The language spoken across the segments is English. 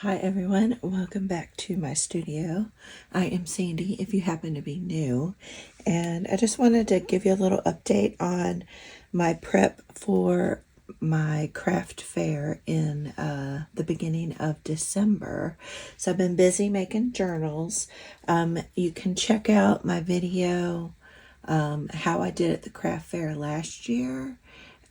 Hi everyone, welcome back to my studio. I am Sandy if you happen to be new, and I just wanted to give you a little update on my prep for my craft fair in the beginning of December. So I've been busy making journals. You can check out my video how I did at the craft fair last year.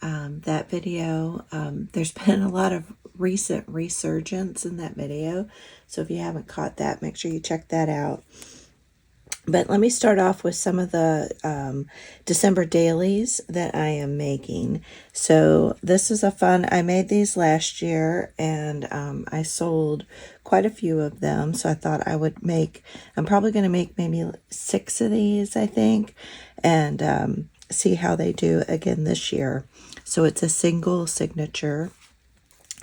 That video, there's been a lot of recent resurgence in that video, so if you haven't caught that, make sure you check that out. But let me start off with some of the December dailies that I am making. So this is I made these last year, and I sold quite a few of them. So I thought I'm probably going to make maybe 6 of these, I think, and see how they do again this year. So it's a single signature,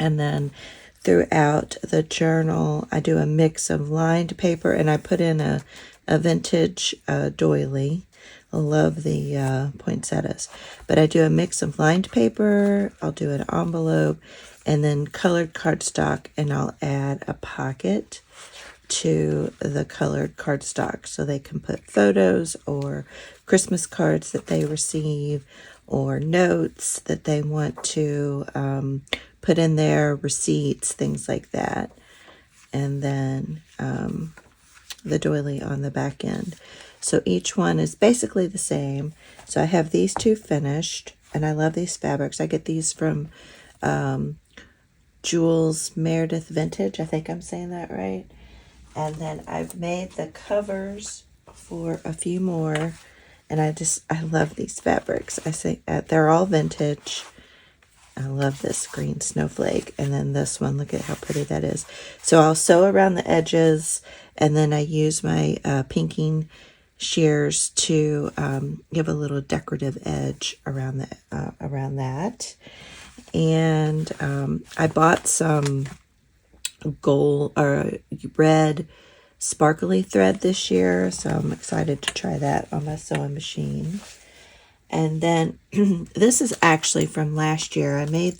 and then throughout the journal, I do a mix of lined paper, and I put in a vintage doily. I love the poinsettias. But I do a mix of lined paper, I'll do an envelope, and then colored cardstock, and I'll add a pocket to the colored cardstock so they can put photos or Christmas cards that they receive or notes that they want to put in there, receipts, things like that. And then the doily on the back end. So each one is basically the same. So I have these two finished, and I love these fabrics. I get these from Jules Meredith Vintage. I think I'm saying that right. And then I've made the covers for a few more, and I love these fabrics. I say they're all vintage. I love this green snowflake. And then this one, look at how pretty that is. So I'll sew around the edges, and then I use my pinking shears to give a little decorative edge around that. And I bought some gold or red sparkly thread this year, so I'm excited to try that on my sewing machine. And then this is actually from last year. I made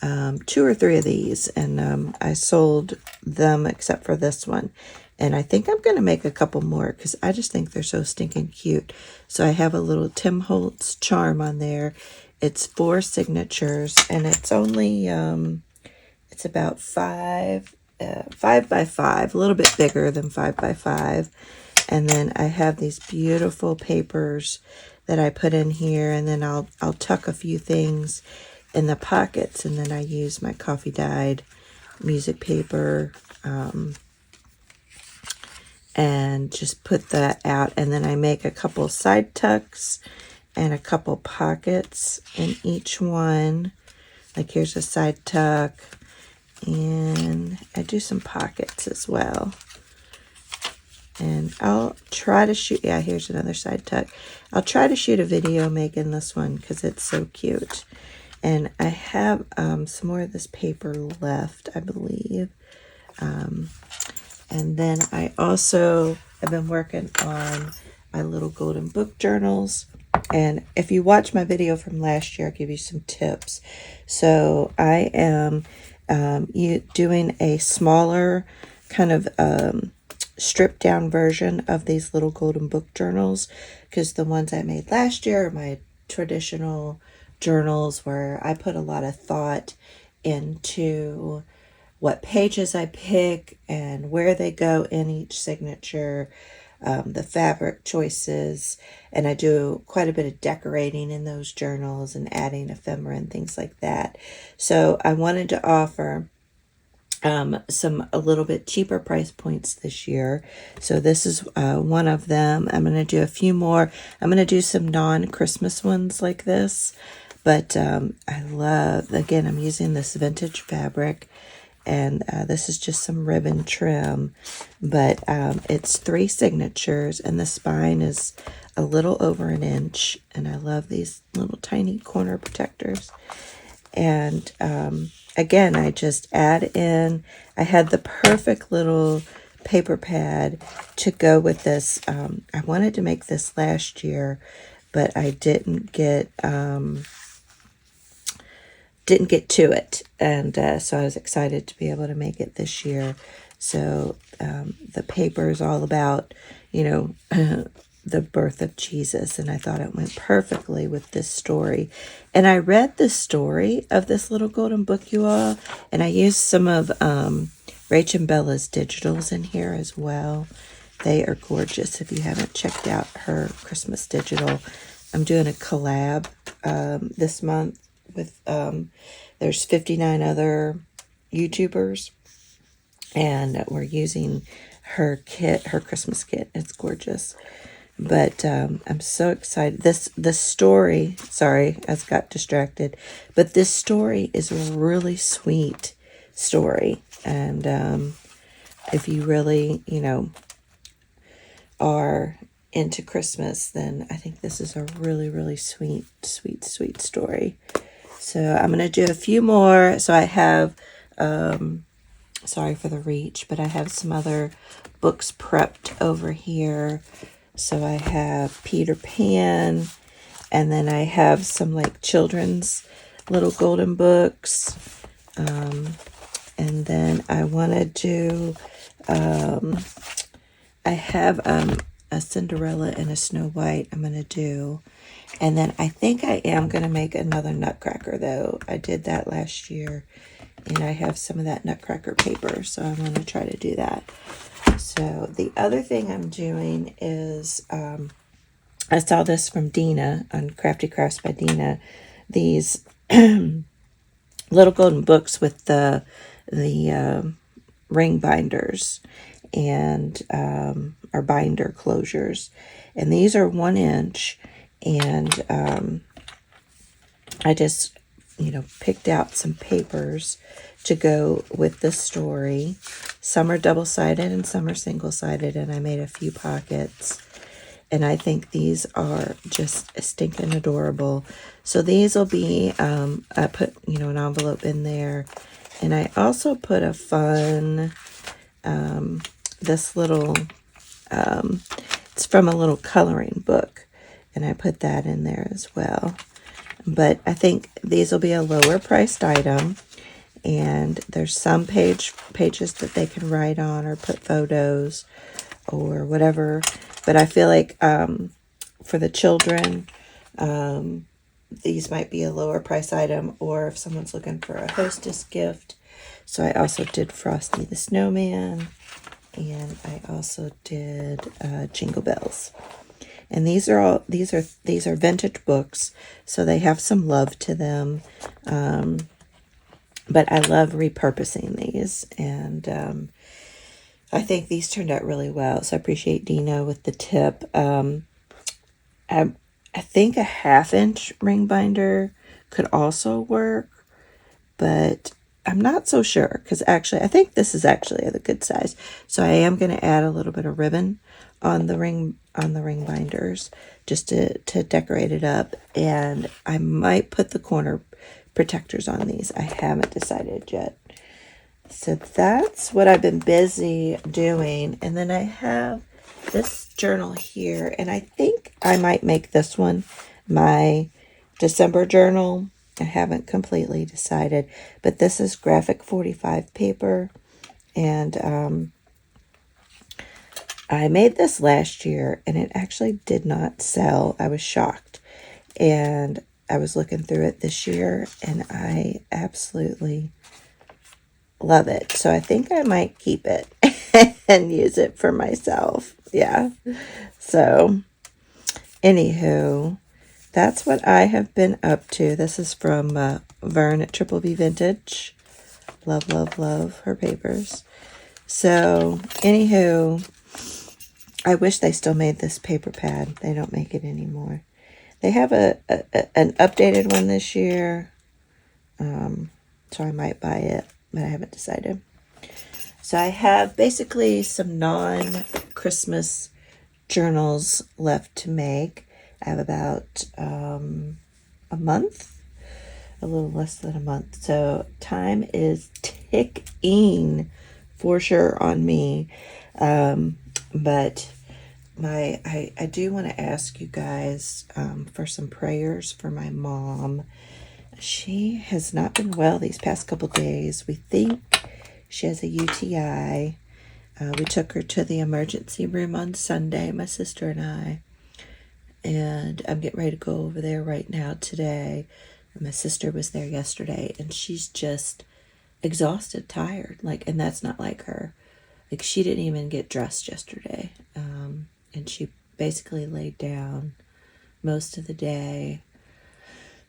2 or 3 of these, and I sold them except for this one. And I think I'm going to make a couple more because I just think they're so stinking cute. So I have a little Tim Holtz charm on there. It's 4 signatures, and it's only it's about 5 by 5, a little bit bigger than 5 by 5. And then I have these beautiful papers that I put in here, and then I'll tuck a few things in the pockets, and then I use my coffee dyed music paper and just put that out. And then I make a couple side tucks and a couple pockets in each one. Like here's a side tuck, and I do some pockets as well. And I'll try to shoot, yeah, here's another side tuck. I'll try to shoot a video making this one because it's so cute. And I have some more of this paper left, I believe. And then I also have been working on my little golden book journals. And if you watch my video from last year, I'll give you some tips. So I am doing a smaller kind of stripped down version of these little golden book journals, because the ones I made last year are my traditional journals where I put a lot of thought into what pages I pick and where they go in each signature, the fabric choices, and I do quite a bit of decorating in those journals and adding ephemera and things like that. So I wanted to offer a little bit cheaper price points this year. So this is one of them. I'm going to do a few more. I'm going to do some non-Christmas ones like this. But I love, again, I'm using this vintage fabric. And this is just some ribbon trim. But it's 3 signatures. And the spine is a little over 1 inch. And I love these little tiny corner protectors. And again, I just add in, I had the perfect little paper pad to go with this. I wanted to make this last year, but I didn't get didn't get to it. And so I was excited to be able to make it this year. So the paper is all about, you know, the birth of Jesus. And I thought it went perfectly with this story. And I read the story of this little golden book, you all. And I used some of Rach and Bella's digitals in here as well. They are gorgeous. If you haven't checked out her Christmas digital, I'm doing a collab this month with, there's 59 other YouTubers, and we're using her kit, her Christmas kit. It's gorgeous. But I'm so excited. This story, sorry, I got distracted, but this story is a really sweet story. And if you really, you know, are into Christmas, then I think this is a really, really sweet, sweet, sweet story. So I'm going to do a few more. So I have, sorry for the reach, but I have some other books prepped over here. So I have Peter Pan, and then I have some like children's little golden books. And then I want to do, I have a Cinderella and a Snow White I'm going to do. And then I think I am going to make another Nutcracker, though. I did that last year, and I have some of that Nutcracker paper, so I'm going to try to do that. So the other thing I'm doing is, I saw this from Dina on Crafty Crafts by Dina. These little golden books with the ring binders and or binder closures, and these are 1 inch. And I just, you know, picked out some papers to go with this story. Some are double-sided and some are single-sided, and I made a few pockets. And I think these are just stinking adorable. So these will be, I put, you know, an envelope in there. And I also put a fun, this little, it's from a little coloring book. And I put that in there as well. But I think these will be a lower priced item. And there's some pages that they can write on or put photos or whatever. But I feel like for the children, these might be a lower price item, or if someone's looking for a hostess gift. So I also did Frosty the Snowman, and I also did Jingle Bells. And these are vintage books, so they have some love to them. But I love repurposing these, and I think these turned out really well. So I appreciate Dina with the tip. I think a 1/2 inch ring binder could also work, but I'm not so sure, because actually I think this is actually a good size. So I am going to add a little bit of ribbon on the ring binders just to decorate it up, and I might put the corner protectors on these. I haven't decided yet. So that's what I've been busy doing. And then I have this journal here, and I think I might make this one my December journal. I haven't completely decided, but this is graphic 45 paper, and I made this last year, and it actually did not sell. I was shocked, and I was looking through it this year, and I absolutely love it. So I think I might keep it and use it for myself. Yeah. So anywho, that's what I have been up to. This is from Vern at Triple B Vintage. Love, love, love her papers. So anywho, I wish they still made this paper pad. They don't make it anymore. They have an updated one this year, so I might buy it, but I haven't decided. So I have basically some non-Christmas journals left to make. I have about a month, a little less than a month. So time is ticking for sure on me. But I do want to ask you guys for some prayers for my mom. she has not been well these past couple days. We think she has a UTI. We took her to the emergency room on Sunday, my sister and I. And I'm getting ready to go over there right now today. My sister was there yesterday, and she's just exhausted, tired. Like, and that's not like her. Like, she didn't even get dressed yesterday. And she basically laid down most of the day.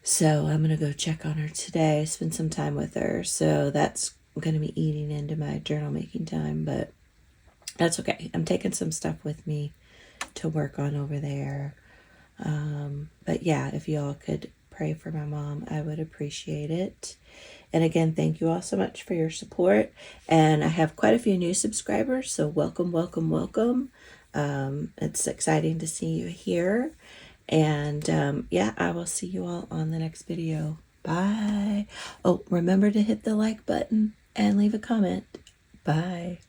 So I'm going to go check on her today, spend some time with her. So that's going to be eating into my journal making time, but that's okay. I'm taking some stuff with me to work on over there. But yeah, if you all could pray for my mom, I would appreciate it. And again, thank you all so much for your support. And I have quite a few new subscribers, so welcome, welcome, welcome. It's exciting to see you here. And yeah, I will see you all on the next video. Bye. Oh, remember to hit the like button and leave a comment. Bye.